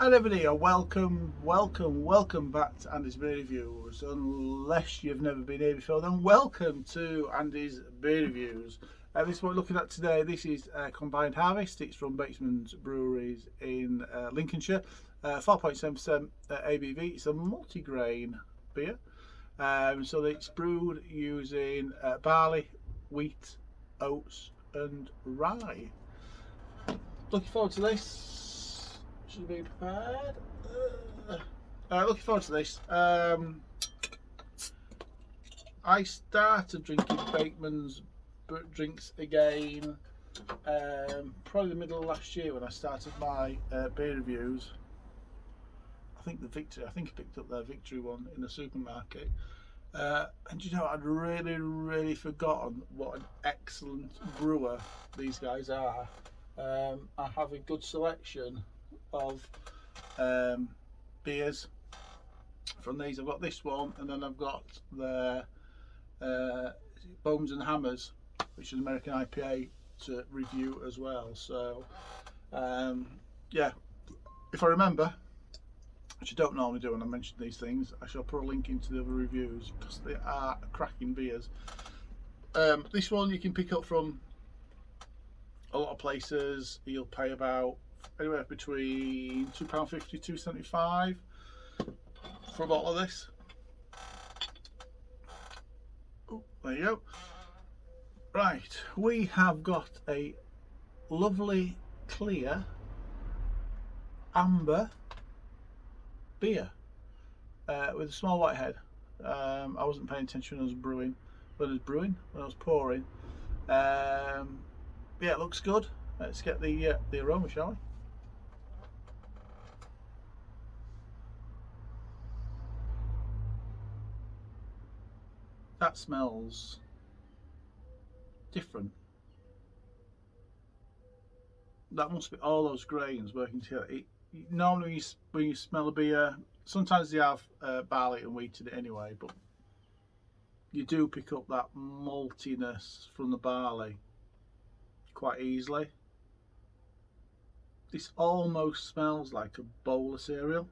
And everybody, welcome back to Andy's Beer Reviews. Unless you've never been here before, then welcome to Andy's Beer Reviews. This is what we're looking at today. This is Combined Harvest. It's from Batemans breweries in Lincolnshire. 4.7% ABV. It's a multi-grain beer. So it's brewed using barley, wheat, oats and rye. Looking forward to this. Should be prepared. Looking forward to this. I started drinking Batemans drinks again probably the middle of last year when I started my beer reviews. I think I picked up their Victory one in the supermarket. And you know, I'd really forgotten what an excellent brewer these guys are. I have a good selection of beers from these. I've got this one, and then I've got the Bones and Hammers, which is an American IPA, to review as well. So yeah, if I remember, which I don't normally do when I mention these things, I shall put a link into the other reviews because they are cracking beers. This one you can pick up from a lot of places. You'll pay about anywhere between £2.50 £2.75 for a bottle of this. Oh, there you go. Right, we have got a lovely clear amber beer with a small white head. I wasn't paying attention when I was pouring. Yeah, it looks good. Let's get the aroma, shall we? That smells different. That must be all those grains working together. Normally when you smell a beer, sometimes they have barley and wheat in it anyway, but you do pick up that maltiness from the barley quite easily. This almost smells like a bowl of cereal.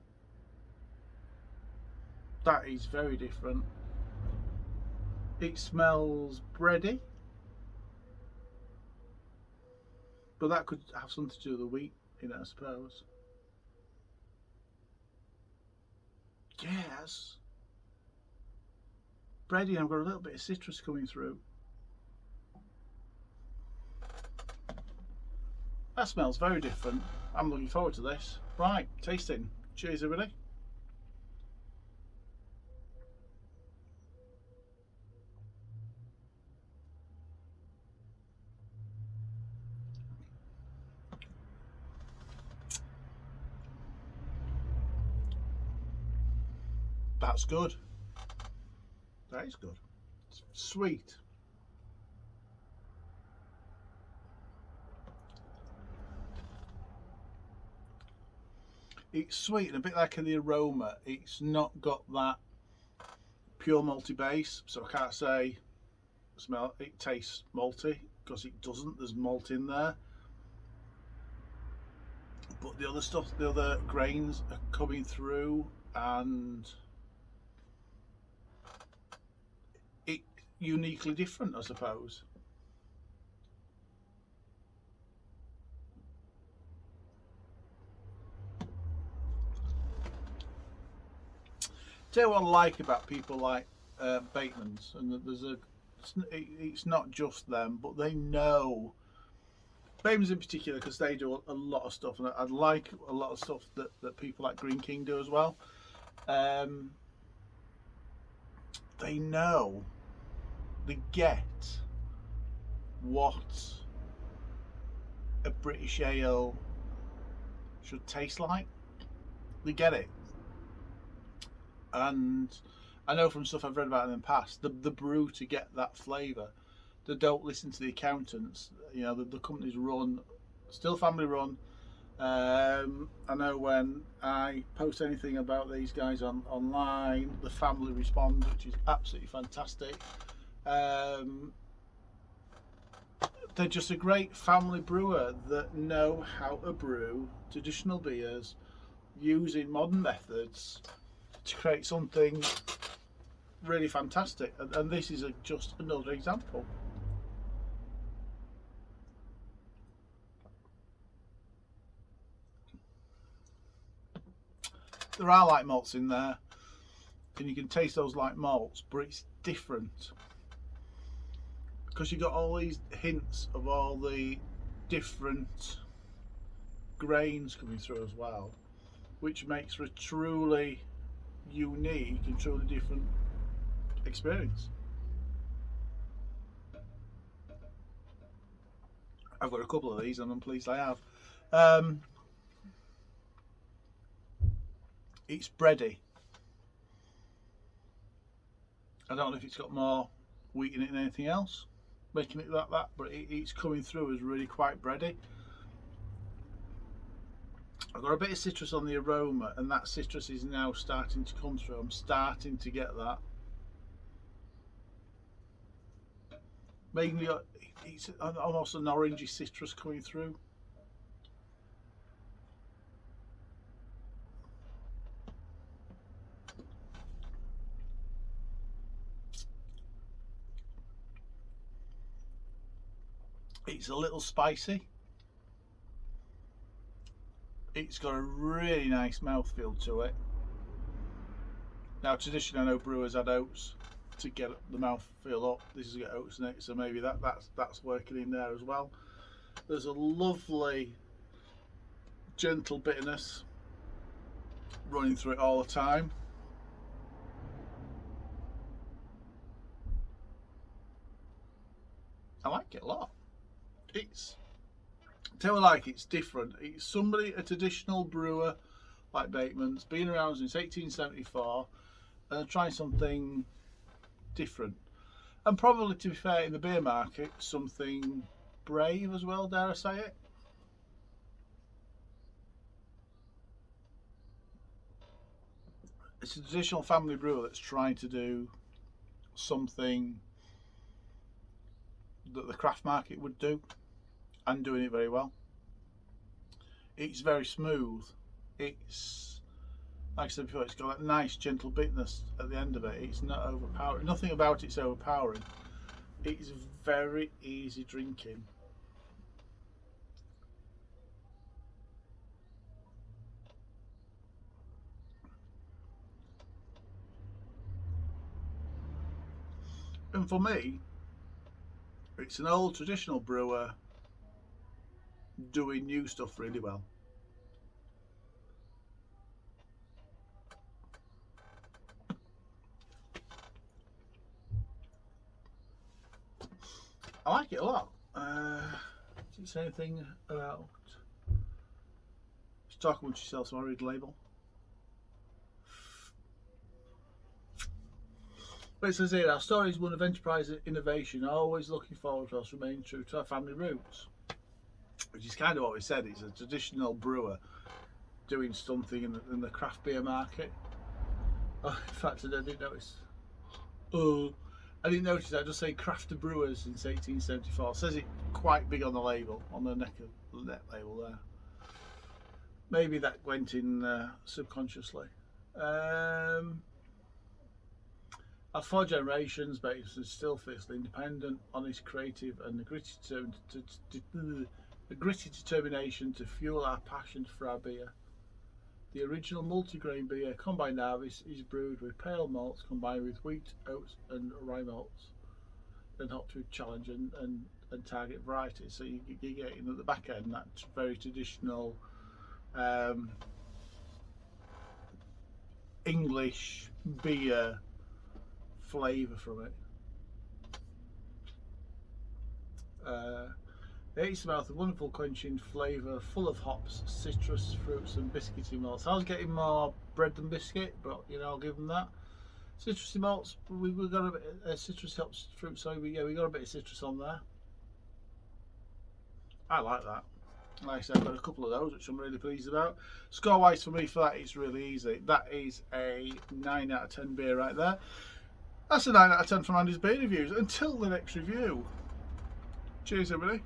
That is very different. It smells bready, but that could have something to do with the wheat in it, I suppose. Yes, bready, and I've got a little bit of citrus coming through. That smells very different. I'm looking forward to this. Right, tasting. Cheers, everybody. That's good. That is good. It's sweet. It's sweet and a bit like in the aroma. It's not got that pure malty base, so I can't say it tastes malty because it doesn't. There's malt in there, but the other grains are coming through, and it's uniquely different, I suppose. Tell you what I like about people like Batemans, and that it's not just them, but they know. Batemans in particular, because they do a lot of stuff, and I like a lot of stuff that people like Green King do as well. They know, they get what a British ale should taste like. They get it. And I know from stuff I've read about in the past, the brew to get that flavour, they don't listen to the accountants. You know, the company's still family run. I know when I post anything about these guys online, the family responds, which is absolutely fantastic. They're just a great family brewer that know how to brew traditional beers using modern methods to create something really fantastic, and this is just another example. There are light malts in there, and you can taste those light malts, but it's different because you've got all these hints of all the different grains coming through as well, which makes for a truly unique and truly different experience. I've got a couple of these and I'm pleased I have. It's bready. I don't know if it's got more wheat in it than anything else, making it like that, but it's coming through as really quite bready. I've got a bit of citrus on the aroma, and that citrus is now starting to come through. I'm starting to get that. Mainly, it's almost an orangey citrus coming through. It's a little spicy. It's got a really nice mouthfeel to it. Now, traditionally, I know brewers add oats to get the mouthfeel up. This has got oats in it, so maybe that's working in there as well. There's a lovely, gentle bitterness running through it all the time. I like it a lot. It's different. It's somebody, a traditional brewer like Batemans, been around since 1874, and trying something different. And probably, to be fair, in the beer market, something brave as well, dare I say it. It's a traditional family brewer that's trying to do something that the craft market would do, and doing it very well. It's very smooth. It's, like I said before, it's got that nice gentle bitterness at the end of it. It's not overpowering. Nothing about it's overpowering. It's very easy drinking. And for me, it's an old traditional brewer doing new stuff really well. I like it a lot. Does it say anything about stock amongst yourself? So I read the label. But it says here, our story is one of enterprise and innovation, always looking forward to us remaining true to our family roots. Which is kind of what we said. It's a traditional brewer doing something in the craft beer market. Oh, in fact, I didn't notice. I didn't notice that. Just say craft brewers since 1874. It says it quite big on the label, on the neck label there. Maybe that went in subconsciously. Our 4 generations, but it's still fiercely independent, honest, creative, and a gritty determination to fuel our passion for our beer. The original multigrain beer combined harvest is brewed with pale malts combined with wheat, oats, and rye malts, then hopped with challenge and target varieties. So you get at the back end that very traditional English beer flavour from it. It smells a wonderful quenching flavour, full of hops, citrus, fruits, and biscuity malts. I was getting more bread than biscuit, but you know, I'll give them that. Citrusy malts, we've got a bit of citrus, hops, fruit, so we got a bit of citrus on there. I like that. Like I said, I've got a couple of those, which I'm really pleased about. Score wise for me for that, it's really easy. That is a 9 out of 10 beer right there. That's a 9 out of 10 from Andy's Beer Reviews. Until the next review, cheers everybody.